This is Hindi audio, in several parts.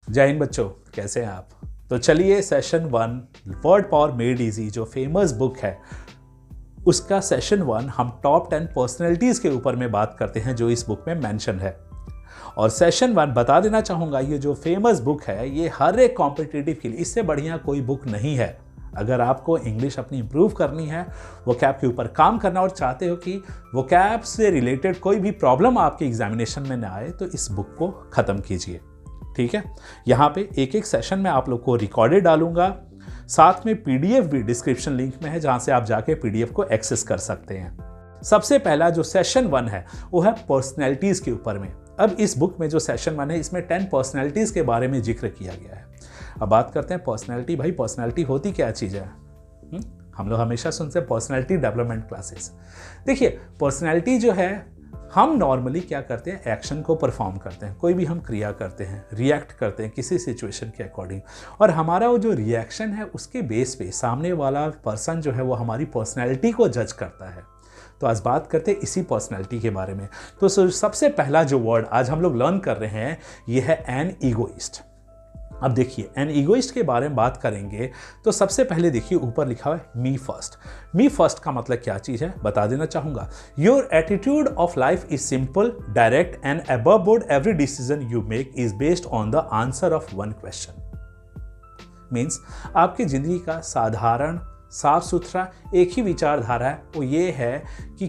जय हिंद बच्चों, कैसे हैं आप। तो चलिए session 1 word power made easy जो फेमस बुक है उसका सेशन 1 हम टॉप 10 पर्सनैलिटीज के ऊपर में बात करते हैं जो इस बुक में मेंशन है। और सेशन 1 बता देना चाहूंगा, ये जो फेमस बुक है ये हर एक कॉम्पिटिटिव के लिए इससे बढ़िया कोई बुक नहीं है। अगर आपको इंग्लिश अपनी इंप्रूव करनी है, वोकैब के ऊपर काम करना और चाहते हो कि वोकैब से रिलेटेड कोई भी प्रॉब्लम आपके एग्जामिनेशन में ना आए, तो इस बुक को ख़त्म कीजिए। ठीक है, यहाँ पे एक एक सेशन में आप लोग को रिकॉर्डेड डालूंगा, साथ में पीडीएफ भी डिस्क्रिप्शन लिंक में है जहाँ से आप जाके पीडीएफ को एक्सेस कर सकते हैं। सबसे पहला जो सेशन 1 है वो है पर्सनैलिटीज़ के ऊपर में। अब इस बुक में जो सेशन 1 है इसमें 10 पर्सनैलिटीज़ के बारे में जिक्र किया गया है। अब बात करते हैं पर्सनैलिटी। भाई पर्सनैलिटी होती क्या चीज़ है? हम लोग हमेशा सुनते हैं पर्सनैलिटी डेवलपमेंट क्लासेस। देखिए पर्सनैलिटी जो है, हम नॉर्मली क्या करते हैं, एक्शन को परफॉर्म करते हैं, कोई भी हम क्रिया करते हैं, रिएक्ट करते हैं किसी सिचुएशन के अकॉर्डिंग, और हमारा वो जो रिएक्शन है उसके बेस पे सामने वाला पर्सन जो है वो हमारी पर्सनैलिटी को जज करता है। तो आज बात करते हैं इसी पर्सनैलिटी के बारे में। तो सबसे पहला जो वर्ड आज हम लोग लर्न कर रहे हैं ये है एन ईगोइस्ट। अब देखिए एन ईगोइस्ट के बारे में बात करेंगे तो सबसे पहले देखिए ऊपर लिखा है मी फर्स्ट। मी फर्स्ट का मतलब क्या चीज है बता देना चाहूंगा। Your attitude of life is simple, direct and above board. Every decision you make is based on the answer of one question. Means आपकी जिंदगी का साधारण साफ सुथरा एक ही विचारधारा है, वो ये है कि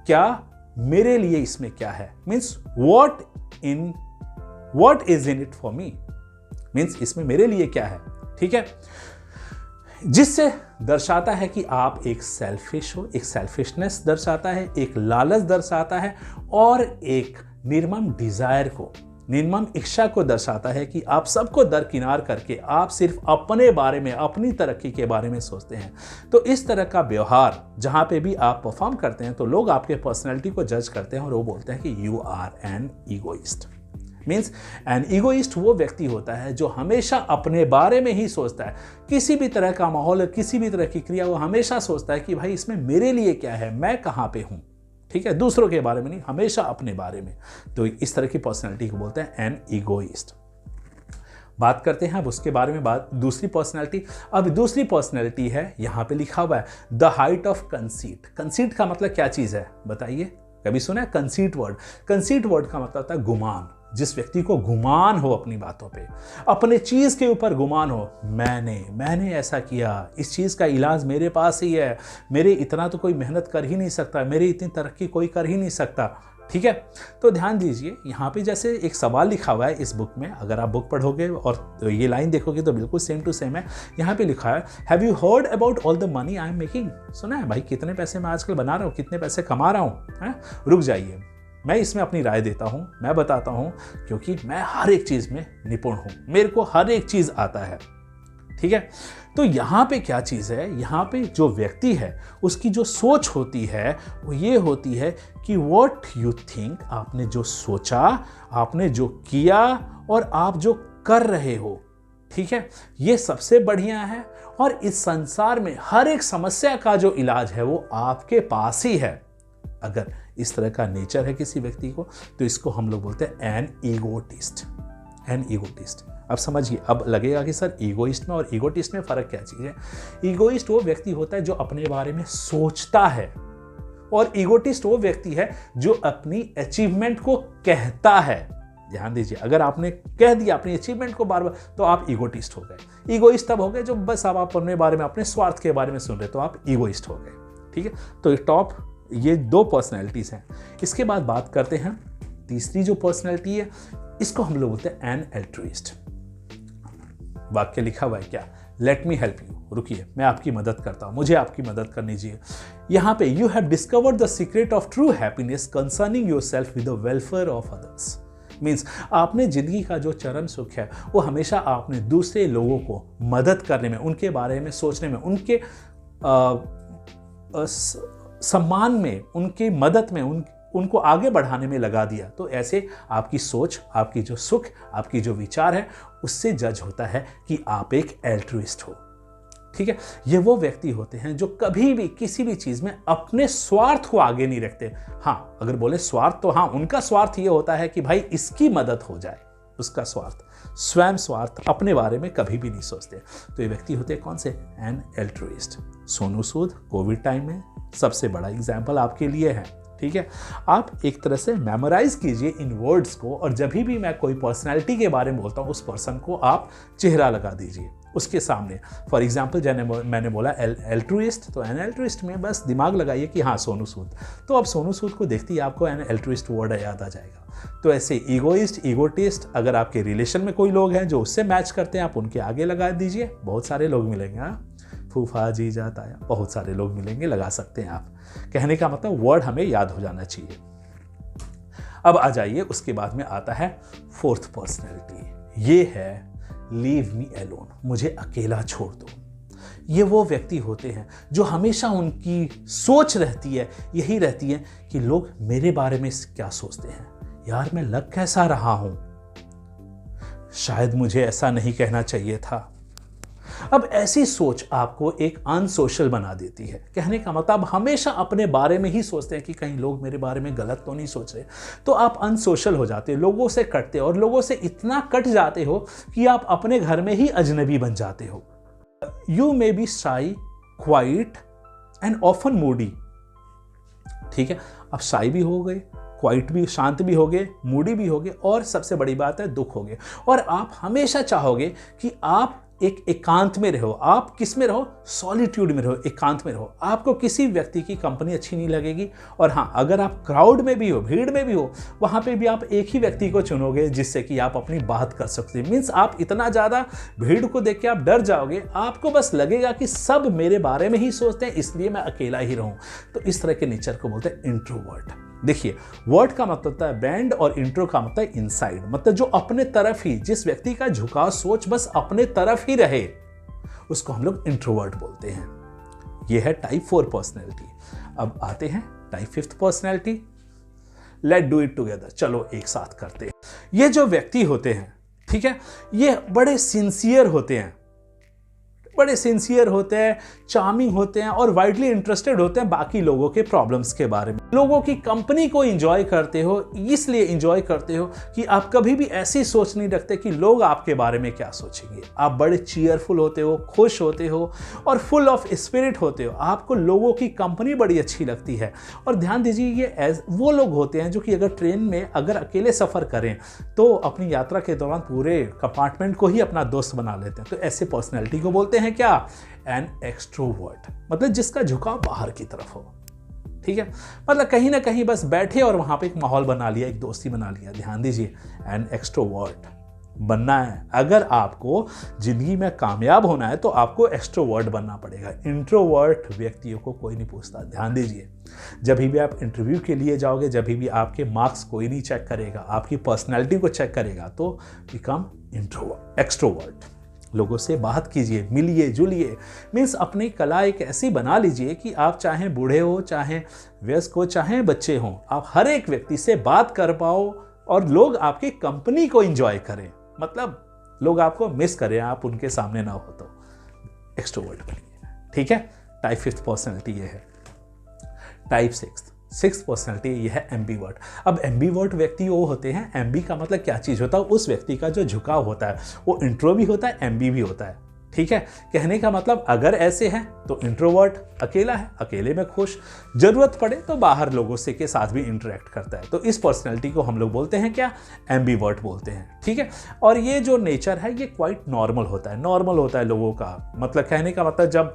क्या मेरे लिए इसमें क्या है। Means what is in it for me. Means इसमें मेरे लिए क्या है। ठीक है, जिससे दर्शाता है कि आप एक सेल्फिश हो, एक सेल्फिशनेस दर्शाता है, एक लालच दर्शाता है, और एक निर्मम डिजायर को, निर्मम इच्छा को दर्शाता है कि आप सबको दरकिनार करके आप सिर्फ अपने बारे में, अपनी तरक्की के बारे में सोचते हैं। तो इस तरह का व्यवहार जहां पे भी आप परफॉर्म करते हैं तो लोग आपके पर्सनैलिटी को जज करते हैं और वो बोलते हैं कि you are an egoist. Means an egoist वो व्यक्ति होता है जो हमेशा अपने बारे में ही सोचता है। किसी भी तरह का माहौल, किसी भी तरह की क्रिया, वो हमेशा सोचता है कि भाई इसमें मेरे लिए क्या है, मैं कहाँ पे हूँ। ठीक है, दूसरों के बारे में नहीं, हमेशा अपने बारे में। तो इस तरह की पर्सनैलिटी को बोलते हैं एन ईगोइस्ट। बात करते हैं अब उसके बारे में दूसरी पर्सनैलिटी। अब दूसरी पर्सनैलिटी है, यहाँ पे लिखा हुआ है the height of conceit. Conceit का मतलब क्या चीज है बताइए, कभी सुना है कंसीट वर्ड? कंसीट वर्ड का मतलब होता है गुमान। जिस व्यक्ति को गुमान हो अपनी बातों पे, अपने चीज के ऊपर गुमान हो, मैंने ऐसा किया, इस चीज का इलाज मेरे पास ही है, मेरे इतना तो कोई मेहनत कर ही नहीं सकता, मेरी इतनी तरक्की कोई कर ही नहीं सकता। ठीक है, तो ध्यान दीजिए यहाँ पे जैसे एक सवाल लिखा हुआ है इस बुक में, अगर आप बुक पढ़ोगे और ये लाइन देखोगे तो बिल्कुल सेम टू सेम है। यहाँ पे लिखा है have you heard about all the money I am making. सुना है भाई कितने पैसे मैं आजकल बना रहा हूँ, कितने पैसे कमा रहा हूँ? रुक जाइए, मैं इसमें अपनी राय देता हूं, मैं बताता हूं, क्योंकि मैं हर एक चीज में निपुण हूं, मेरे को हर एक चीज आता है। ठीक है, तो यहां पे क्या चीज है, यहां पे जो व्यक्ति है उसकी जो सोच होती है वो ये होती है कि व्हाट यू थिंक, आपने जो सोचा, आपने जो किया और आप जो कर रहे हो, ठीक है, ये सबसे बढ़िया है। और इस संसार में हर एक समस्या का जो इलाज है वो आपके पास ही है। अगर इस तरह का नेचर है किसी व्यक्ति को तो इसको हम लोग बोलते हैं एन ईगोटिस्ट। N egotist. अब समझिए, अब लगेगा कि सर ईगोइस्ट में और ईगोटिस्ट में फर्क क्या चीज है। ईगोइस्ट वो व्यक्ति होता है जो अपने बारे में सोचता है, और ईगोटिस्ट वो व्यक्ति है जो अपनी अचीवमेंट को कहता है। ध्यान दीजिए, अगर आपने कह दिया अपनी अचीवमेंट को बार बार तो आप ईगोटिस्ट हो गए। ईगोइस्ट तब हो गए जो बस आप अपने बारे में, अपने स्वार्थ के बारे में सुन रहे तो आप ईगोइस्ट हो गए। ठीक है, तो टॉप ये 2 पर्सनैलिटीज हैं। इसके बाद बात करते हैं तीसरी जो पर्सनैलिटी है, इसको हम लोग बोलते हैं एन एल्ट्रुइस्ट। वाक्य लिखा हुआ है क्या, लेट मी हेल्प यू, रुकिए मैं आपकी मदद करता हूं, मुझे आपकी मदद करनी चाहिए। यहां पे you have discovered the secret of true happiness concerning yourself with the welfare of others. Means आपने जिंदगी का जो चरम सुख है वो हमेशा आपने दूसरे लोगों को मदद करने में, उनके बारे में सोचने में, उनके सम्मान में, उनकी मदद में, उनको आगे बढ़ाने में लगा दिया। तो ऐसे आपकी सोच, आपकी जो सुख, आपकी जो विचार है उससे जज होता है कि आप एक एल्ट्रुइस्ट हो। ठीक है, ये वो व्यक्ति होते हैं जो कभी भी किसी भी चीज में अपने स्वार्थ को आगे नहीं रखते। हाँ, अगर बोले स्वार्थ तो हाँ, उनका स्वार्थ ये होता है कि भाई इसकी मदद हो जाए, उसका स्वार्थ। स्वयं स्वार्थ, अपने बारे में कभी भी नहीं सोचते। तो ये व्यक्ति होते हैं कौन से? N एल्ट्रुइस्ट। Sonu Sood Covid time में सबसे बड़ा एग्जाम्पल आपके लिए है। ठीक है, आप एक तरह से मेमोराइज कीजिए इन वर्ड्स को, और जब भी मैं कोई पर्सनैलिटी के बारे में बोलता हूँ उस पर्सन को आप चेहरा लगा दीजिए उसके सामने। फॉर एग्जाम्पल मैंने बोला एल्ट्रुइस्ट, तो एन एल्ट्रुइस्ट में बस दिमाग लगाइए कि हाँ सोनू सूद, तो अब सोनू सूद को देखते ही आपको एन एल्ट्रुइस्ट वर्ड याद आ जाएगा। तो ऐसे ईगोइस्ट, ईगोटिस्ट, अगर आपके रिलेशन में कोई लोग हैं जो उससे मैच करते हैं आप उनके आगे लगा दीजिए। बहुत सारे लोग मिलेंगे, हाँ, फूफा जी जाता है, बहुत सारे लोग मिलेंगे, लगा सकते हैं आप। कहने का मतलब वर्ड हमें याद हो जाना चाहिए। अब आ जाइए, उसके बाद में आता है फोर्थ पर्सनैलिटी, ये है लीव मी एलोन, मुझे अकेला छोड़ दो। ये वो व्यक्ति होते हैं जो हमेशा उनकी सोच रहती है, यही रहती है कि लोग मेरे बारे में क्या सोचते हैं, यार मैं लग कैसा रहा हूं, शायद मुझे ऐसा नहीं कहना चाहिए था। अब ऐसी सोच आपको एक अनसोशल बना देती है। कहने का मतलब हमेशा अपने बारे में ही सोचते हैं कि कहीं लोग मेरे बारे में गलत तो नहीं सोच रहे, तो आप अनसोशल हो जाते हो, लोगों से कटते हो, और लोगों से इतना कट जाते हो कि आप अपने घर में ही अजनबी बन जाते हो। यू मे बी शाई, क्वाइट एंड ऑफन मूडी। ठीक है, आप शाई भी हो गए, क्वाइट भी, शांत भी हो गए, मूडी भी हो गए, और सबसे बड़ी बात है दुख हो गए। और आप हमेशा चाहोगे कि आप एक एकांत में रहो। आप किस में रहो? सॉलिट्यूड में रहो, एकांत में रहो। आपको किसी व्यक्ति की कंपनी अच्छी नहीं लगेगी। और हाँ, अगर आप क्राउड में भी हो, भीड़ में भी हो, वहाँ पे भी आप एक ही व्यक्ति को चुनोगे जिससे कि आप अपनी बात कर सकते हैं। मीन्स आप इतना ज़्यादा भीड़ को देख के आप डर जाओगे, आपको बस लगेगा कि सब मेरे बारे में ही सोचते हैं, इसलिए मैं अकेला ही रहूँ। तो इस तरह के नेचर को बोलते हैं इंट्रोवर्ट। देखिए, वर्ड का मतलब होता है बैंड और इंट्रो का मतलब है इनसाइड, मतलब जो अपने तरफ ही, जिस व्यक्ति का झुकाव सोच बस अपने तरफ ही रहे, उसको हम लोग इंट्रोवर्ट बोलते हैं। यह है टाइप 4 पर्सनैलिटी। अब आते हैं type 5 personality. Let do it together, चलो एक साथ करते हैं। ये जो व्यक्ति होते हैं, ठीक है, ये बड़े सिंसियर होते हैं, बड़े सिंसियर होते हैं, चार्मिंग होते हैं, और वाइडली इंटरेस्टेड होते हैं बाकी लोगों के प्रॉब्लम्स के बारे में। लोगों की कंपनी को एंजॉय करते हो, इसलिए एंजॉय करते हो कि आप कभी भी ऐसी सोच नहीं रखते कि लोग आपके बारे में क्या सोचेंगे। आप बड़े चीयरफुल होते हो, खुश होते हो, और फुल ऑफ स्पिरिट होते हो। आपको लोगों की कंपनी बड़ी अच्छी लगती है। और ध्यान दीजिए, ये वो लोग होते हैं जो कि अगर ट्रेन में अगर अकेले सफ़र करें तो अपनी यात्रा के दौरान पूरे कंपार्टमेंट को ही अपना दोस्त बना लेते हैं। तो ऐसे पर्सनैलिटी को बोलते हैं क्या? एन एक्सट्रोवर्ट, मतलब जिसका झुकाव बाहर की तरफ हो। ठीक है, मतलब कहीं ना कहीं बस बैठे और वहां पे एक माहौल बना लिया, एक दोस्ती बना लिया। ध्यान दीजिए, एन एक्सट्रोवर्ट बनना है। अगर आपको जिंदगी में कामयाब होना है तो आपको एक्सट्रोवर्ट बनना पड़ेगा। इंट्रोवर्ट व्यक्तियों को कोई नहीं पूछता। ध्यान दीजिए, जब भी आप इंटरव्यू के लिए जाओगे, जब भी आपके मार्क्स कोई नहीं चेक करेगा, आपकी पर्सनैलिटी को चेक करेगा, तो बिकम एक्सट्रोवर्ट। लोगों से बात कीजिए, मिलिए जुलिए। मीन्स अपनी कला एक ऐसी बना लीजिए कि आप चाहे बूढ़े हो, चाहे वयस्क हो, चाहे बच्चे हों, आप हर एक व्यक्ति से बात कर पाओ और लोग आपकी कंपनी को एंजॉय करें। मतलब लोग आपको मिस करें, आप उनके सामने ना हो। तो एक्सट्रोवर्ट बनिए। ठीक है, टाइप 5 पर्सनैलिटी ये है। टाइप 6 पर्सनैलिटी ये है एम्बीवर्ट। अब एम्बीवर्ट व्यक्ति वो होते हैं, एम्बी का मतलब क्या चीज़ होता है? उस व्यक्ति का जो झुकाव होता है वो इंट्रो भी होता है, एम्बी भी होता है। ठीक है, कहने का मतलब अगर ऐसे है तो इंट्रोवर्ट अकेला है, अकेले में खुश, जरूरत पड़े तो बाहर लोगों से के साथ भी इंटरेक्ट करता है। तो इस पर्सनैलिटी को हम लोग बोलते हैं क्या? एम्बीवर्ट बोलते हैं। ठीक है, और ये जो नेचर है ये क्वाइट नॉर्मल होता है। नॉर्मल होता है लोगों का, मतलब कहने का मतलब जब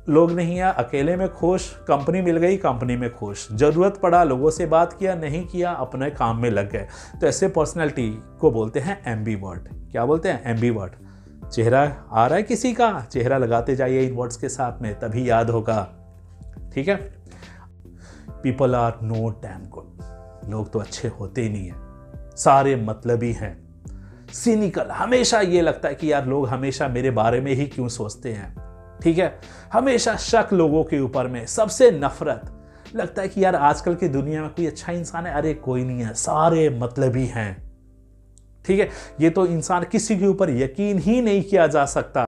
लोग नहीं है, अकेले में खुश, कंपनी मिल गई, कंपनी में खुश, जरूरत पड़ा लोगों से बात किया, नहीं किया, अपने काम में लग गए। तो ऐसे पर्सनैलिटी को बोलते हैं एम्बीवर्ट। क्या बोलते हैं? एम्बीवर्ट। चेहरा आ रहा है किसी का, चेहरा लगाते जाइए इन वर्ड्स के साथ में, तभी याद होगा। ठीक है, people are no damn good. लोग तो अच्छे होते ही नहीं है, सारे मतलबी हैं, सिनिकल। हमेशा ये लगता है कि यार लोग हमेशा मेरे बारे में ही क्यों सोचते हैं। ठीक है, हमेशा शक लोगों के ऊपर में, सबसे नफरत। लगता है कि यार आजकल की दुनिया में कोई अच्छा इंसान है? अरे कोई नहीं है, सारे मतलबी हैं। ठीक है, ये तो इंसान किसी के ऊपर यकीन ही नहीं किया जा सकता।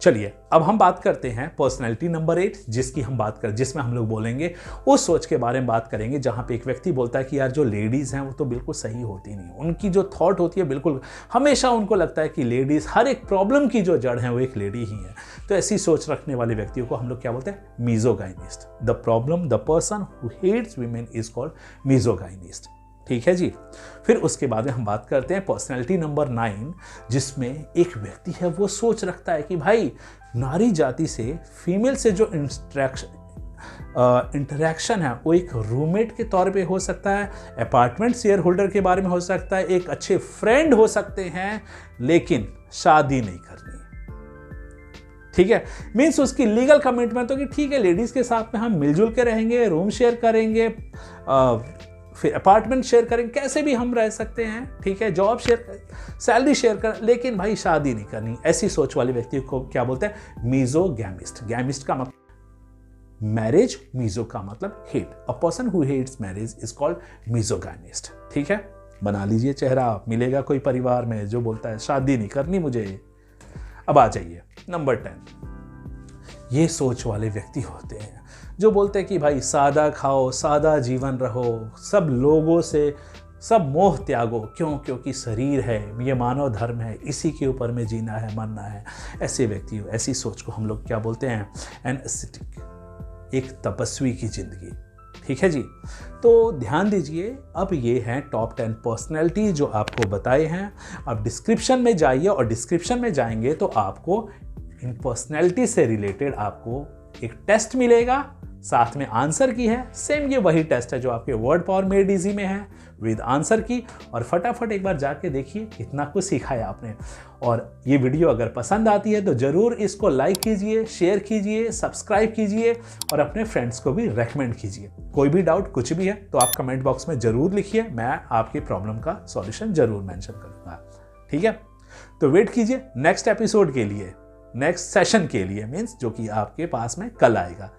चलिए अब हम बात करते हैं पर्सनैलिटी नंबर 8, जिसमें हम लोग बोलेंगे उस सोच के बारे में बात करेंगे जहां पे एक व्यक्ति बोलता है कि यार जो लेडीज़ हैं वो तो बिल्कुल सही होती नहीं, उनकी जो थॉट होती है बिल्कुल, हमेशा उनको लगता है कि लेडीज़, हर एक प्रॉब्लम की जो जड़ है वो एक लेडी ही है। तो ऐसी सोच रखने वाले व्यक्तियों को हम लोग क्या बोलते हैं? Misogynist. The person who hates women is called misogynist. ठीक है जी। फिर उसके बाद में हम बात करते हैं पर्सनैलिटी नंबर 9, जिसमें एक व्यक्ति है वो सोच रखता है कि भाई नारी जाति से, फीमेल से जो इंटरेक्शन है वो एक रूममेट के तौर पे हो सकता है, अपार्टमेंट शेयर होल्डर के बारे में हो सकता है, एक अच्छे फ्रेंड हो सकते हैं, लेकिन शादी नहीं करनी। ठीक है, मीन्स उसकी लीगल कमिटमेंट तो कि ठीक है लेडीज के साथ में हम मिलजुल के रहेंगे, रूम शेयर करेंगे, फिर अपार्टमेंट शेयर करेंगे, कैसे भी हम रह सकते हैं, ठीक है, जॉब शेयर, सैलरी शेयर कर, लेकिन भाई शादी नहीं करनी। ऐसी सोच वाले व्यक्ति को क्या बोलते हैं? मीजोगैमिस्ट। गैमिस्ट का मतलब मैरिज, मीजो का मतलब hate. A person who hates marriage is called misogamist. ठीक है, बना लीजिए चेहरा, मिलेगा कोई परिवार में जो बोलता है शादी नहीं करनी मुझे। अब आ जाइए नंबर 10। ये सोच वाले व्यक्ति होते हैं जो बोलते हैं कि भाई सादा खाओ, सादा जीवन रहो, सब लोगों से सब मोह त्यागो, क्योंकि शरीर है, ये मानव धर्म है, इसी के ऊपर में जीना है, मरना है। ऐसे व्यक्ति, ऐसी सोच को हम लोग क्या बोलते हैं? एन एस्थेटिक, एक तपस्वी की जिंदगी। ठीक है जी। तो ध्यान दीजिए, अब ये हैं टॉप 10 पर्सनैलिटी जो आपको बताए हैं। अब डिस्क्रिप्शन में जाइए, और डिस्क्रिप्शन में जाएंगे तो आपको इन पर्सनैलिटी से रिलेटेड आपको एक टेस्ट मिलेगा, साथ में आंसर की है। सेम ये वही टेस्ट है जो आपके वर्ड पावर मेड इजी में है, विद आंसर की। और फटाफट एक बार जाके देखिए, कितना कुछ सीखा है आपने। और ये वीडियो अगर पसंद आती है तो ज़रूर इसको लाइक कीजिए, शेयर कीजिए, सब्सक्राइब कीजिए और अपने फ्रेंड्स को भी रेकमेंड कीजिए। कोई भी डाउट कुछ भी है तो आप कमेंट बॉक्स में ज़रूर लिखिए, मैं आपकी प्रॉब्लम का सॉल्यूशन ज़रूर मेंशन करूँगा। ठीक है, तो वेट कीजिए नेक्स्ट एपिसोड के लिए, नेक्स्ट सेशन के लिए, मीन्स जो कि आपके पास में कल आएगा।